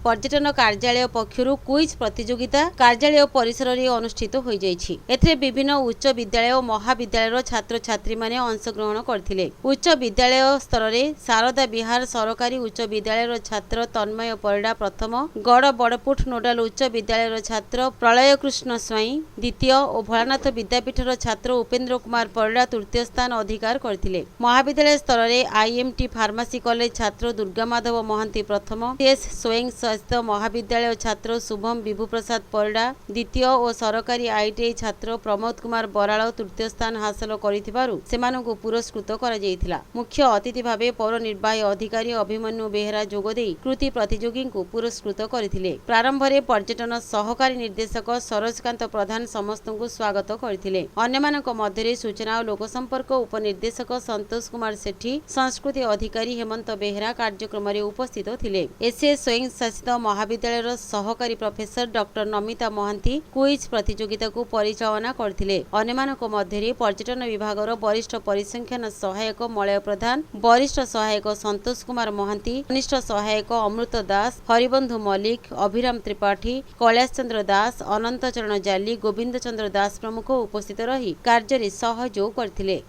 पर्यटन कार्यालय पक्षरु क्विज प्रतियोगिता कार्यालय परिसर रे अनुष्ठित होई जायछि। एथे विभिन्न उच्च विद्यालय और महाविद्यालय छात्र छात्री माने अंशग्रहण करथिले। उच्च विद्यालय स्तर रे शारदा विहार सरकारी उच्च विद्यालय छात्र तन्मय परिडा प्रथम, गड़ बड़पुठ नोडाल उच्च विद्यालय छात्र प्रलय कृष्ण स्वाई द्वितीय और भोलानाथ विद्यापीठर छात्र उपेन्द्र कुमार परिडा तृतीय स्थान अधिकार करथिले। महाविद्यालय स्तर रे आईएमटी फार्मेसी कॉलेज छात्र दुर्गा माधव महांती प्रथम, एस स्वयं शासित महाविद्यालय छात्र शुभम विभू प्रसाद परिडा द्वितीय और सरकारी आईटीआई छात्र प्रमोद कुमार बराल तृतीय स्थान हासिल करिथिबारु सेमानकु पुरस्कृत करा जायथिला। मुख्य अतिथि भावे पौर निर्वाही अधिकारी अभिमन्यु बेहरा जोगदेई कृति प्रतियोगी को पुरस्कृत करथिले। प्रारंभ रे पर्यटन सहकारी निर्देशक सरोजकांत प्रधान समस्त को स्वागत करथिले। अन्यमानक मध्यरे सूचना और लोक संपर्क उपनिर्देशक संतोष कुमार सेठी, संस्कृति अधिकारी हेमंत बेहरा कार्यक्रम रे उपस्थित थिले। एसएस स्वयं शासित महाविद्यालय सहकारी professor doctor Namita Mohanty quiz प्रतियोगिता को परिचालना करथिले। अन्यमानक मध्यरे पर्यटन विभाग वरिष्ठ परिसंख्यान सहायक मलय प्रधान, वरिष्ठ सहायक संतोष कुमार महांती, कनिष्ठ सहायक अमृत दास, हरिबंधु मल्लिक, अभिराम त्रिपाठी, कैलाश चंद्र दास, अनंत चरण जाली, गोविंद चंद्र दास प्रमुख उपस्थित रही कार्य सहयोग करथिले।